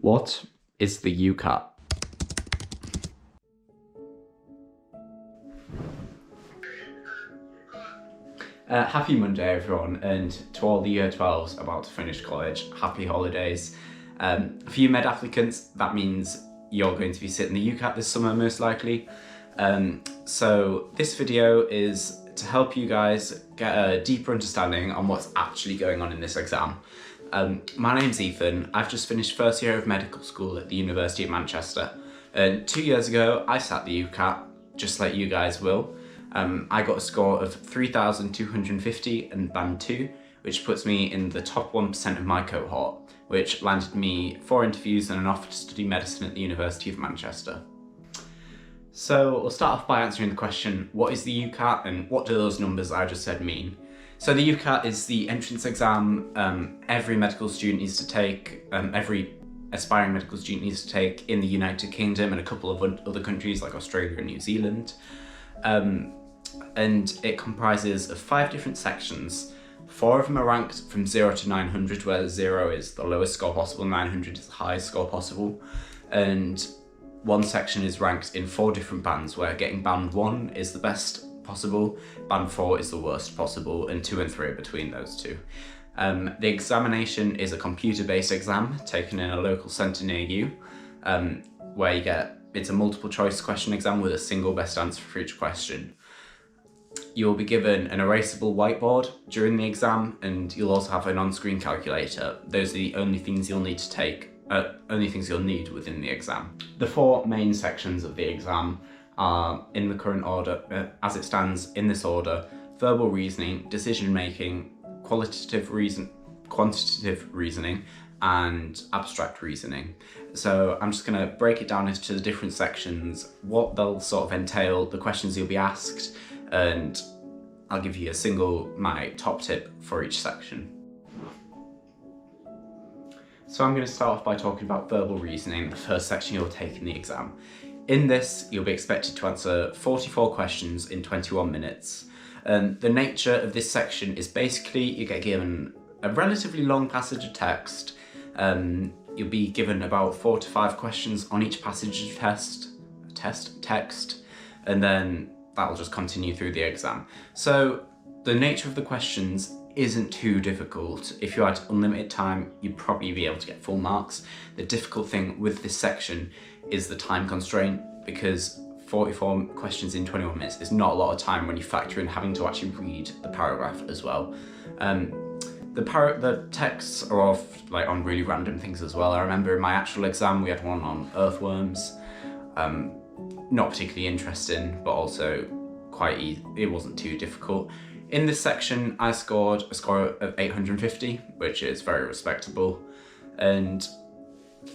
What is the UKAT? Happy Monday everyone, and to all the Year 12s about to finish college, happy holidays. For you med applicants, that means you're going to be sitting the UKAT this summer most likely. So this video is to help you guys get a deeper understanding on what's actually going on in this exam. My name's Ethan. I've just finished first year of medical school at the University of Manchester, and 2 years ago I sat the UKAT, just like you guys will. I got a score of 3,250 in Band 2, which puts me in the top 1% of my cohort, which landed me 4 interviews and an offer to study medicine at the University of Manchester. So we'll start off by answering the question, what is the UKAT and what do those numbers I just said mean? So the UKAT is the entrance exam every medical student needs to take, every aspiring medical student needs to take in the United Kingdom and a couple of other countries like Australia and New Zealand. And it comprises of 5 different sections. 4 of them are ranked from 0 to 900, where 0 is the lowest score possible, 900 is the highest score possible. And 1 section is ranked in 4 different bands, where getting band 1 is the best possible, band 4 is the worst possible, and 2 and 3 are between those two. The examination is a computer-based exam taken in a local centre near you, where it's a multiple choice question exam with a single best answer for each question. You'll be given an erasable whiteboard during the exam, and you'll also have an on-screen calculator. Those are the only things you'll need to take, only things you'll need within the exam. The 4 main sections of the exam are in the current order, as it stands in this order: verbal reasoning, decision making, quantitative reasoning, and abstract reasoning. So I'm just going to break it down into the different sections, what they'll sort of entail, the questions you'll be asked, and I'll give you my top tip for each section. So I'm going to start off by talking about verbal reasoning, the first section you'll take in the exam. In this, you'll be expected to answer 44 questions in 21 minutes. The nature of this section is basically you get given a relatively long passage of text. You'll be given about 4 to 5 questions on each passage of text, and then that'll just continue through the exam. So the nature of the questions isn't too difficult. If you had unlimited time, you'd probably be able to get full marks. The difficult thing with this section is the time constraint, because 44 questions in 21 minutes is not a lot of time when you factor in having to actually read the paragraph as well. The texts are on really random things as well. I remember in my actual exam we had one on earthworms. Not particularly interesting, but also quite easy. It wasn't too difficult. In this section, I scored a score of 850, which is very respectable. And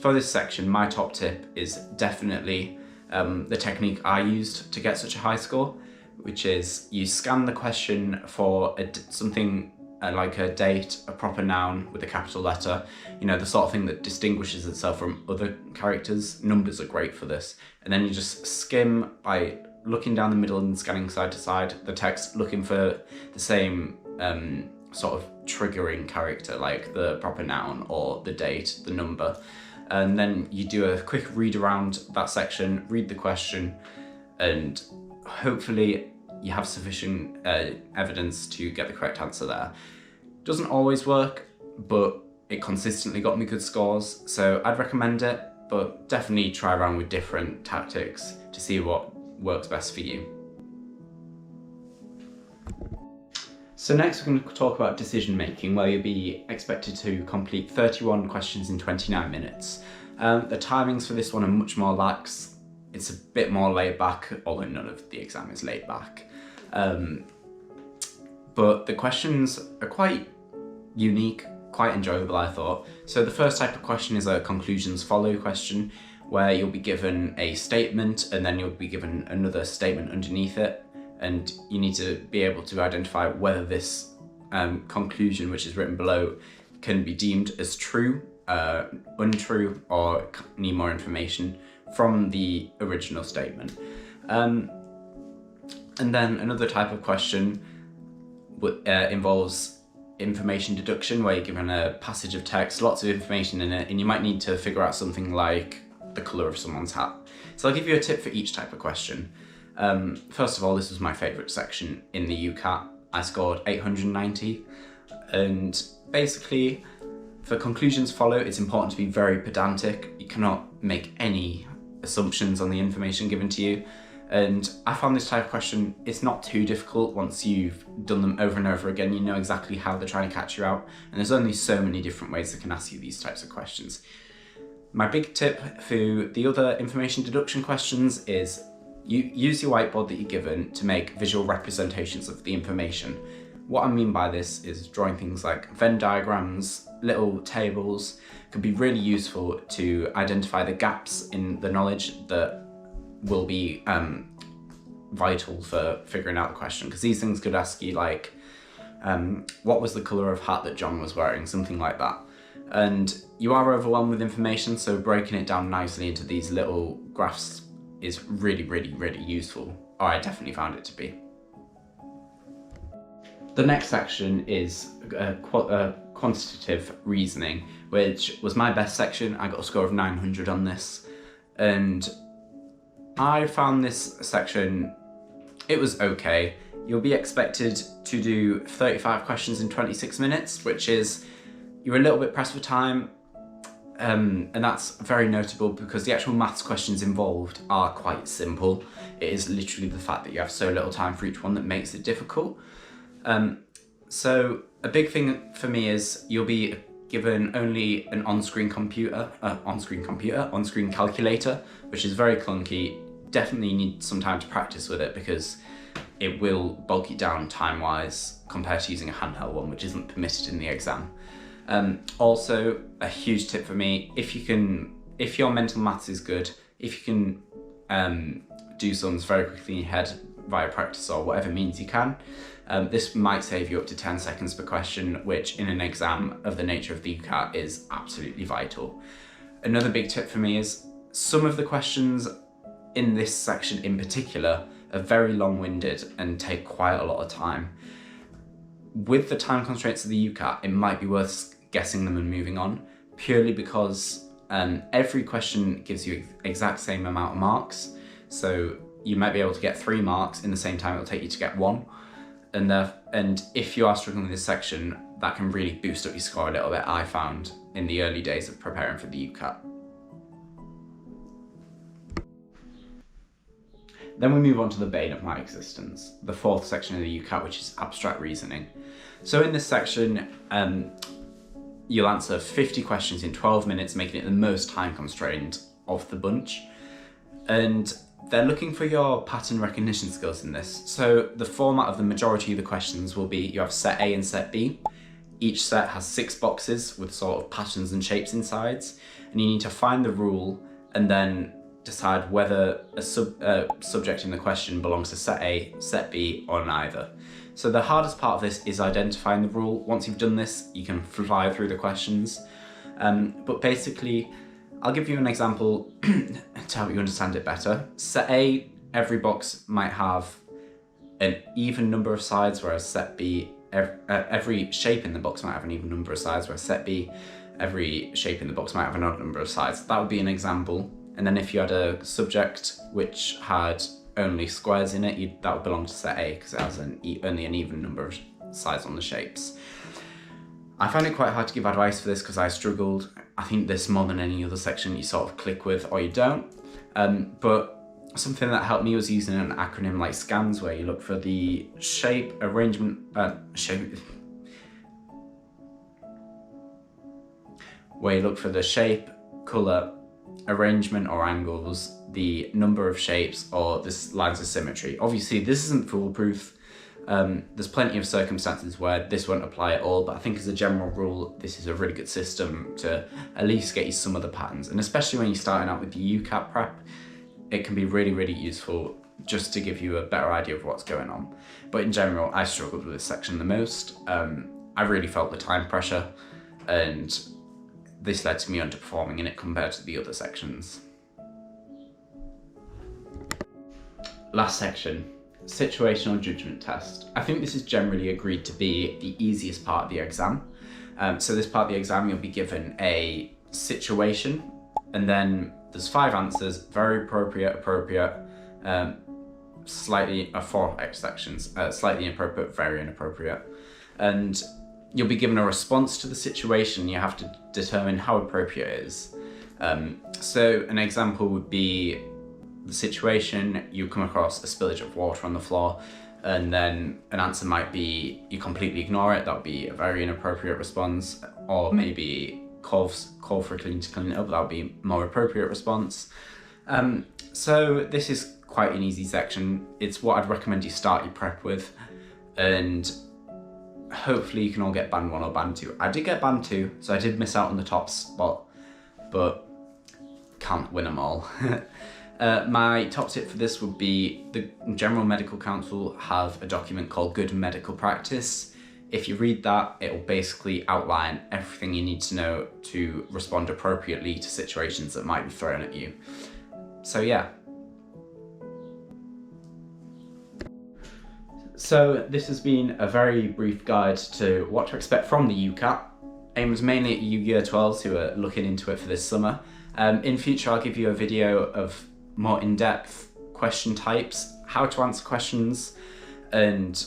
for this section, my top tip is definitely the technique I used to get such a high score, which is you scan the question for something like a date, a proper noun with a capital letter, the sort of thing that distinguishes itself from other characters. Numbers are great for this. And then you just skim by looking down the middle and scanning side to side the text, looking for the same sort of triggering character, like the proper noun or the date, the number. And then you do a quick read around that section, read the question, and hopefully you have sufficient evidence to get the correct answer there. Doesn't always work, but it consistently got me good scores, so I'd recommend it, but definitely try around with different tactics to see what works best for you. So next we're going to talk about decision making, where you'll be expected to complete 31 questions in 29 minutes. The timings for this one are much more lax. It's a bit more laid back, although none of the exam is laid back. But the questions are quite unique, quite enjoyable, I thought. So the first type of question is a conclusions follow question, where you'll be given a statement and then you'll be given another statement underneath it, and you need to be able to identify whether this conclusion, which is written below, can be deemed as true, untrue, or need more information from the original statement. And then another type of question involves information deduction, where you're given a passage of text, lots of information in it, and you might need to figure out something like the colour of someone's hat. So I'll give you a tip for each type of question. First of all, this was my favourite section in the UKAT. I scored 890, and basically for conclusions follow, it's important to be very pedantic. You cannot make any assumptions on the information given to you. And I found this type of question, it's not too difficult once you've done them over and over again. You know exactly how they're trying to catch you out, and there's only so many different ways they can ask you these types of questions. My big tip for the other information deduction questions is you use your whiteboard that you're given to make visual representations of the information. What I mean by this is drawing things like Venn diagrams, little tables. Could be really useful to identify the gaps in the knowledge that will be vital for figuring out the question, because these things could ask you like, what was the colour of hat that John was wearing, something like that. And you are overwhelmed with information, so breaking it down nicely into these little graphs is really, really, really useful, or I definitely found it to be. The next section is quantitative reasoning, which was my best section. I got a score of 900 on this, and I found this section, it was okay. You'll be expected to do 35 questions in 26 minutes, which is, you're a little bit pressed for time, and that's very notable because the actual maths questions involved are quite simple. It is literally the fact that you have so little time for each one that makes it difficult. So a big thing for me is you'll be given only an on-screen calculator, which is very clunky. Definitely need some time to practice with it because it will bulk it down time-wise compared to using a handheld one, which isn't permitted in the exam. Also, a huge tip for me, if your mental maths is good, if you can do sums very quickly in your head via practice or whatever means you can, this might save you up to 10 seconds per question, which in an exam of the nature of the UKAT is absolutely vital. Another big tip for me is some of the questions in this section in particular are very long-winded and take quite a lot of time. With the time constraints of the UKAT, it might be worth guessing them and moving on, purely because every question gives you exact same amount of marks. So you might be able to get 3 marks in the same time it'll take you to get 1. And if you are struggling with this section, that can really boost up your score a little bit, I found, in the early days of preparing for the UKAT. Then we move on to the bane of my existence, the 4th section of the UKAT, which is abstract reasoning. So in this section, you'll answer 50 questions in 12 minutes, making it the most time constrained of the bunch. And they're looking for your pattern recognition skills in this. So the format of the majority of the questions will be, you have set A and set B. Each set has 6 boxes with sort of patterns and shapes inside, and you need to find the rule and then decide whether a subject in the question belongs to set A, set B, or neither. So the hardest part of this is identifying the rule. Once you've done this, you can fly through the questions. But basically, I'll give you an example to help you understand it better. Set A, every box might have an even number of sides, whereas set B, every shape in the box might have an even number of sides, whereas set B, every shape in the box might have an odd number of sides. That would be an example. And then if you had a subject which had only squares in it, that would belong to set A because it has only an even number of sides on the shapes. I found it quite hard to give advice for this because I struggled. I think this more than any other section you sort of click with or you don't. But something that helped me was using an acronym like SCANS, where you look for the shape, arrangement, where you look for the shape, colour, arrangement or angles, the number of shapes, or the lines of symmetry. Obviously this isn't foolproof. There's plenty of circumstances where this won't apply at all, but I think as a general rule, this is a really good system to at least get you some of the patterns. And especially when you're starting out with the UKAT prep, it can be really, really useful just to give you a better idea of what's going on. But in general, I struggled with this section the most. I really felt the time pressure, and this led to me underperforming in it compared to the other sections. Last section, situational judgment test. I think this is generally agreed to be the easiest part of the exam. So this part of the exam, you'll be given a situation, and then there's 5 answers: very appropriate, appropriate, slightly, 4 sections, slightly inappropriate, very inappropriate. And you'll be given a response to the situation. You have to determine how appropriate it is. So an example would be the situation: you come across a spillage of water on the floor, and then an answer might be you completely ignore it. That would be a very inappropriate response. Or maybe call for a cleaner to clean it up. That would be a more appropriate response. So this is quite an easy section. It's what I'd recommend you start your prep with, and hopefully you can all get band 1 or band 2. I did get band 2, so I did miss out on the top spot, but can't win them all. My top tip for this would be the General Medical Council have a document called Good Medical Practice. If you read that, it will basically outline everything you need to know to respond appropriately to situations that might be thrown at you. So yeah. So this has been a very brief guide to what to expect from the UKAT, aimed mainly at you Year 12s who are looking into it for this summer. In future, I'll give you a video of more in-depth question types, how to answer questions, and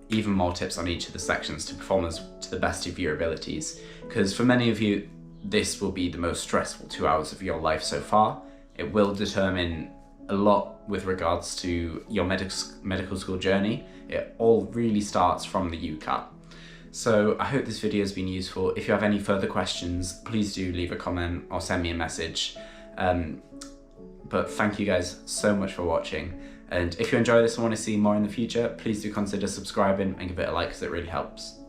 even more tips on each of the sections to perform to the best of your abilities. Because for many of you, this will be the most stressful 2 hours of your life so far. It will determine a lot with regards to your medical school journey. It all really starts from the UKAT. So I hope this video has been useful. If you have any further questions, please do leave a comment or send me a message. But thank you guys so much for watching. And if you enjoy this and want to see more in the future, please do consider subscribing and give it a like, because it really helps.